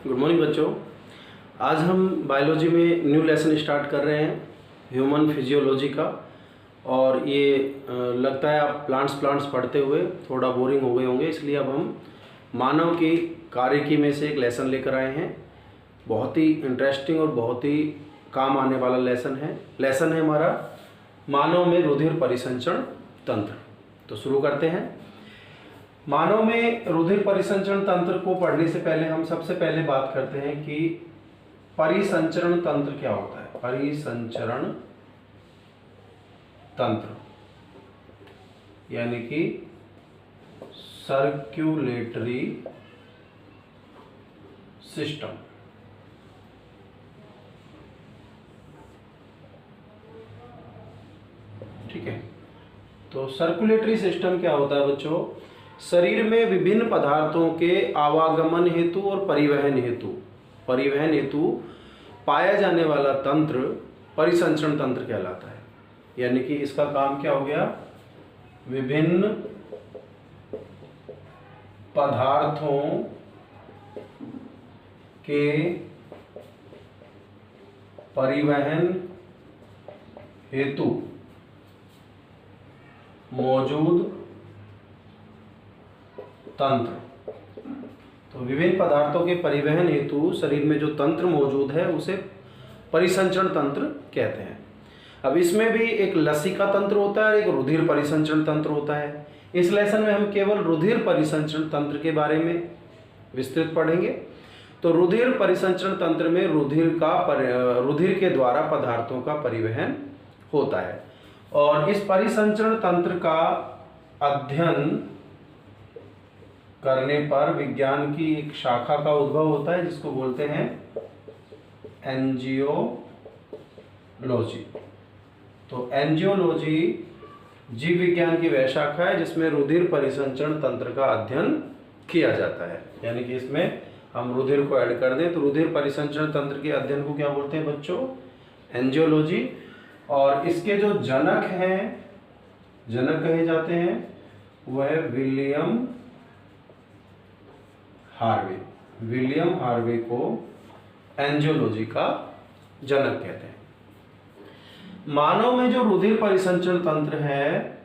Good morning बच्चों। आज हम बायोलॉजी में न्यू लेसन स्टार्ट कर रहे हैं ह्यूमन फिजियोलॉजी का। और ये लगता है आप प्लांट्स पढ़ते हुए थोड़ा बोरिंग हो गए होंगे, इसलिए अब हम मानव की कार्यकी में से एक लेसन लेकर आए हैं। बहुत ही इंटरेस्टिंग और बहुत ही काम आने वाला लेसन है हमारा मानव में रुधिर परिसंचरण तंत्र। तो शुरू करते हैं। मानव में रुधिर परिसंचरण तंत्र को पढ़ने से पहले हम सबसे पहले बात करते हैं कि परिसंचरण तंत्र क्या होता है। परिसंचरण तंत्र यानी कि सर्कुलेटरी सिस्टम। ठीक है, तो सर्कुलेटरी सिस्टम क्या होता है बच्चों? शरीर में विभिन्न पदार्थों के आवागमन हेतु और परिवहन हेतु पाया जाने वाला तंत्र परिसंचरण तंत्र कहलाता है। यानी कि इसका काम क्या हो गया? विभिन्न पदार्थों के परिवहन हेतु मौजूद तंत्र। तो विभिन्न पदार्थों के परिवहन हेतु शरीर में जो तंत्र मौजूद है उसे परिसंचरण तंत्र कहते हैं। अब इसमें भी एक लसिका तंत्र होता है और एक रुधिर परिसंचरण तंत्र होता है। इस लेसन में हम केवल रुधिर परिसंचरण तंत्र के बारे में विस्तृत पढ़ेंगे। तो रुधिर परिसंचरण तंत्र में रुधिर के द्वारा पदार्थों का परिवहन होता है। और इस परिसंचरण तंत्र का अध्ययन करने पर विज्ञान की एक शाखा का उद्भव होता है जिसको बोलते हैं एंजियोलॉजी। तो एंजियोलॉजी जीव विज्ञान की वह शाखा है जिसमें रुधिर परिसंचरण तंत्र का अध्ययन किया जाता है। यानी कि इसमें हम रुधिर को ऐड कर दें तो रुधिर परिसंचरण तंत्र के अध्ययन को क्या बोलते हैं बच्चों? एंजियोलॉजी। और इसके जो जनक कहे जाते हैं वह विलियम हार्वे को एंजियोलॉजी का जनक कहते हैं। मानव में जो रुधिर परिसंचरण तंत्र है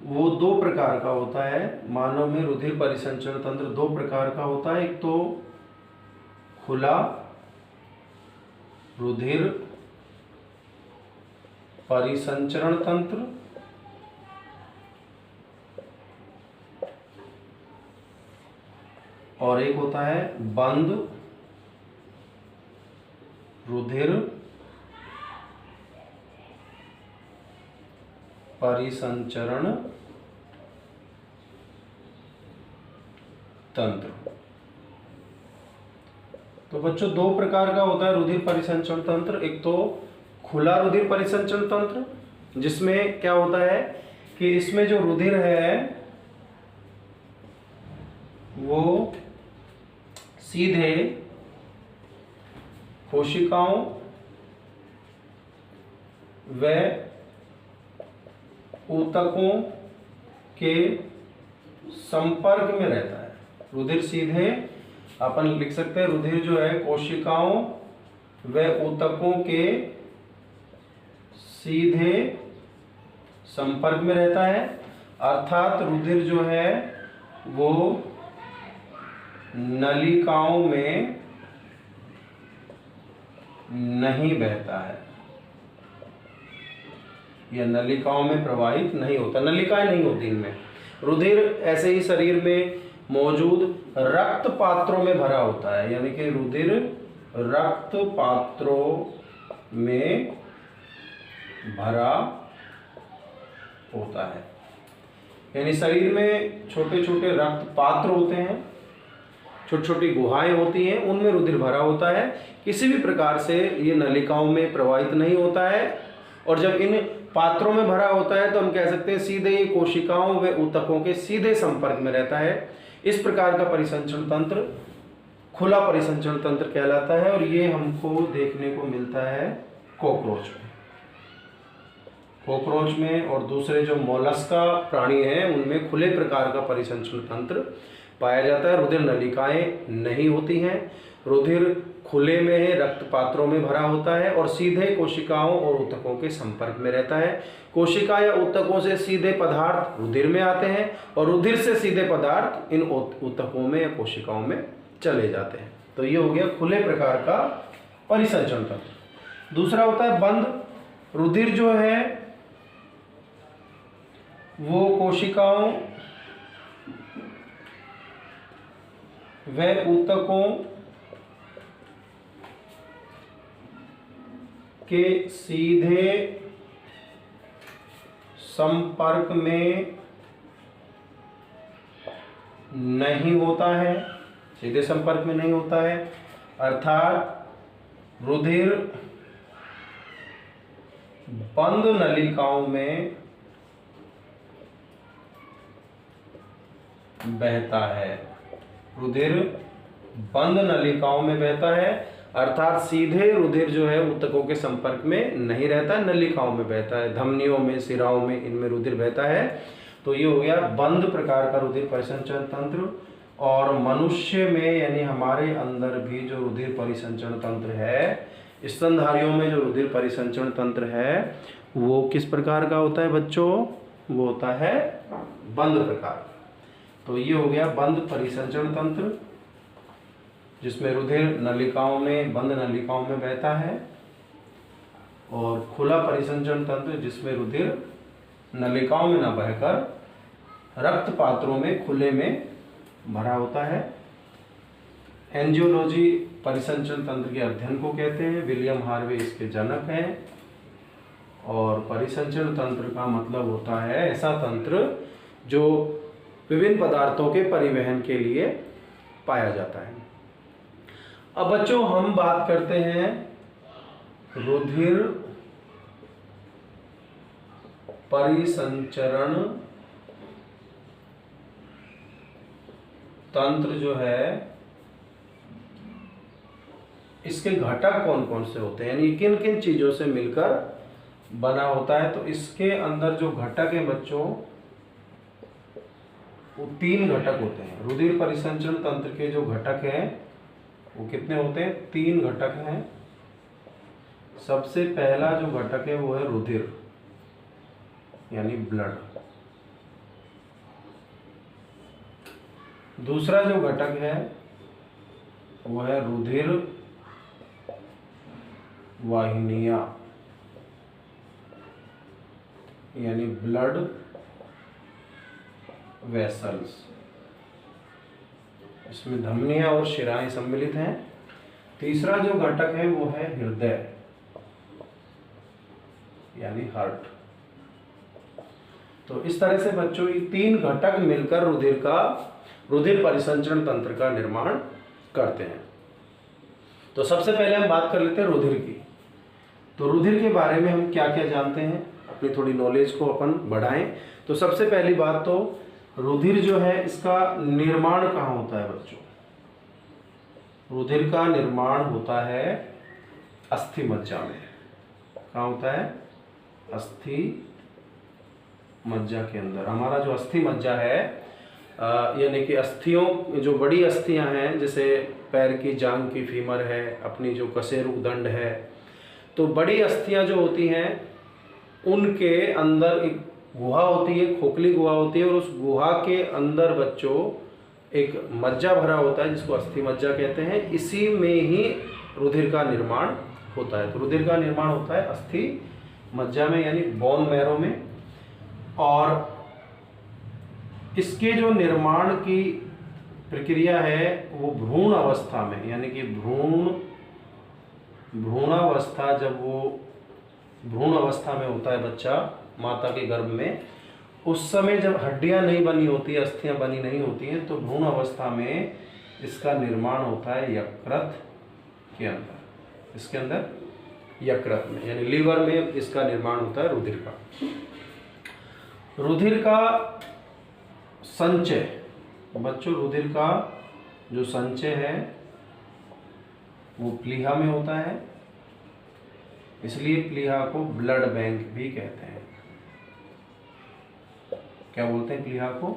वो दो प्रकार का होता है। मानव में रुधिर परिसंचरण तंत्र दो प्रकार का होता है। एक तो खुला रुधिर परिसंचरण तंत्र और एक होता है बंद रुधिर परिसंचरण तंत्र। तो बच्चों दो प्रकार का होता है रुधिर परिसंचरण तंत्र। एक तो खुला रुधिर परिसंचरण तंत्र जिसमें क्या होता है कि इसमें जो रुधिर है वो सीधे कोशिकाओं व ऊतकों के संपर्क में रहता है। रुधिर सीधे अपन लिख सकते हैं रुधिर जो है कोशिकाओं व ऊतकों के सीधे संपर्क में रहता है। अर्थात रुधिर जो है वो नलिकाओं में नहीं बहता है या नलिकाओं में प्रवाहित नहीं होता। नलिकाएं नहीं होती इनमें। रुधिर ऐसे ही शरीर में मौजूद रक्त पात्रों में भरा होता है। यानी कि रुधिर रक्त पात्रों में भरा होता है। यानी शरीर में छोटे छोटे रक्त पात्र होते हैं, छोटी छोटी गुहाएं होती हैं, उनमें रुधिर भरा होता है। किसी भी प्रकार से ये नलिकाओं में प्रवाहित नहीं होता है। और जब इन पात्रों में भरा होता है तो हम कह सकते हैं सीधे ये कोशिकाओं व ऊतकों के सीधे संपर्क में रहता है। इस प्रकार का परिसंचरण तंत्र खुला परिसंचरण तंत्र कहलाता है। और ये हमको देखने को मिलता है कॉकरोच में और दूसरे जो मोलस्का प्राणी हैं उनमें खुले प्रकार का परिसंचरण तंत्र पाया जाता है। रुधिर नलिकाएं नहीं होती हैं रुधिर खुले में है, रक्त पात्रों में भरा होता है और सीधे कोशिकाओं और ऊतकों के संपर्क में रहता है। कोशिका या ऊतकों से सीधे पदार्थ रुधिर में आते हैं और रुधिर से सीधे पदार्थ इन ऊतकों में या कोशिकाओं में चले जाते हैं। तो ये हो गया खुले प्रकार का परिसंचरण तंत्र। दूसरा होता है बंद। रुधिर जो है वो कोशिकाओं व ऊतकों के सीधे संपर्क में नहीं होता है, सीधे संपर्क में नहीं होता है, अर्थात रुधिर बंद नलिकाओं में बहता है। रुधिर बंद नलिकाओं में बहता है, अर्थात सीधे रुधिर जो है ऊतकों के संपर्क में नहीं रहता, नलिकाओं में बहता है, धमनियों में, सिराओं में, इनमें रुधिर बहता है। तो ये हो गया बंद प्रकार का रुधिर परिसंचरण तंत्र। और मनुष्य में यानी हमारे अंदर भी जो रुधिर परिसंचरण तंत्र है, स्तनधारियों में जो रुधिर परिसंचरण तंत्र है वो किस प्रकार का होता है बच्चों? वो होता है बंद प्रकार। तो ये हो गया बंद परिसंचरण तंत्र, जिसमें रुधिर नलिकाओं में, बंद नलिकाओं में बहता है, और खुला परिसंचरण तंत्र जिसमें रुधिर नलिकाओं में न बहकर रक्त पात्रों में, खुले में भरा होता है। एंजियोलॉजी परिसंचरण तंत्र के अध्ययन को कहते हैं। विलियम हार्वे इसके जनक हैं। और परिसंचरण तंत्र का मतलब होता है ऐसा तंत्र जो विभिन्न पदार्थों के परिवहन के लिए पाया जाता है। अब बच्चों हम बात करते हैं रुधिर परिसंचरण तंत्र जो है इसके घटक कौन कौन से होते हैं, यानी किन किन चीजों से मिलकर बना होता है। तो इसके अंदर जो घटक है बच्चों वो 3 घटक होते हैं। रुधिर परिसंचरण तंत्र के जो घटक हैं वो कितने होते हैं? 3 घटक हैं। सबसे पहला जो घटक है वो है रुधिर यानी ब्लड। दूसरा जो घटक है वो है रुधिर वाहिनियां यानी ब्लड वेसल्स। इसमें धमनियां और शिराएं सम्मिलित हैं। तीसरा जो घटक है वो है हृदय यानी हार्ट। तो इस तरह से बच्चों ये 3 घटक मिलकर रुधिर परिसंचरण तंत्र का निर्माण करते हैं। तो सबसे पहले हम बात कर लेते हैं रुधिर की। तो रुधिर के बारे में हम क्या क्या जानते हैं, अपनी थोड़ी नॉलेज को अपन बढ़ाएं। तो सबसे पहली बात तो रुधिर जो है इसका निर्माण कहाँ होता है बच्चों? रुधिर का निर्माण होता है अस्थि मज्जा में। कहाँ होता है? अस्थि मज्जा के अंदर। हमारा जो अस्थि मज्जा है यानी कि अस्थियों, जो बड़ी अस्थियां हैं जैसे पैर की जांघ की फीमर है, अपनी जो कशेरुक दंड है, तो बड़ी अस्थियां जो होती हैं उनके अंदर एक गुहा होती है, खोखली गुहा होती है, और उस गुहा के अंदर बच्चों एक मज्जा भरा होता है जिसको अस्थि मज्जा कहते हैं। इसी में ही रुधिर का निर्माण होता है। तो रुधिर का निर्माण होता है अस्थि मज्जा में यानी बोन मैरो में। और इसके जो निर्माण की प्रक्रिया है वो भ्रूण अवस्था में, यानी कि भ्रूणावस्था, जब वो भ्रूण अवस्था में होता है बच्चा माता के गर्भ में, उस समय जब हड्डियां नहीं बनी होती, अस्थियां बनी नहीं होती हैं, तो भ्रूण अवस्था में इसका निर्माण होता है यकृत के अंदर। इसके अंदर यकृत में यानी लीवर में इसका निर्माण होता है रुधिर का। रुधिर का संचय बच्चों, रुधिर का जो संचय है वो प्लीहा में होता है, इसलिए प्लीहा को ब्लड बैंक भी कहते हैं। क्या बोलते हैं? प्लीहा को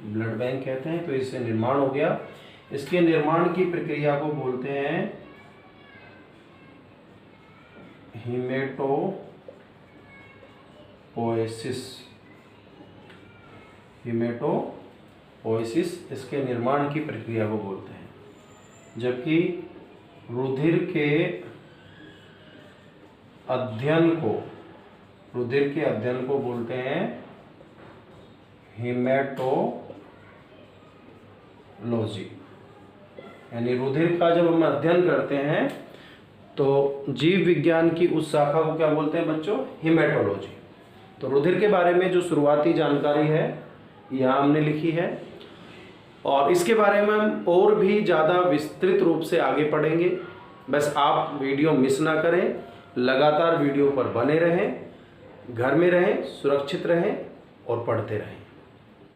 ब्लड बैंक कहते हैं। तो इससे निर्माण हो गया इसके निर्माण की प्रक्रिया को बोलते हैं हीमेटोपोएसिस। हीमेटोपोएसिस इसके निर्माण की प्रक्रिया को बोलते हैं, जबकि रुधिर के अध्ययन को बोलते हैं हीमेटोलॉजी। यानी रुधिर का जब हम अध्ययन करते हैं तो जीव विज्ञान की उस शाखा को क्या बोलते हैं बच्चों? हीमेटोलॉजी। तो रुधिर के बारे में जो शुरुआती जानकारी है यहाँ हमने लिखी है, और इसके बारे में हम और भी ज़्यादा विस्तृत रूप से आगे पढ़ेंगे। बस आप वीडियो मिस ना करें, लगातार वीडियो पर बने रहें, घर में रहें, सुरक्षित रहें और पढ़ते रहें।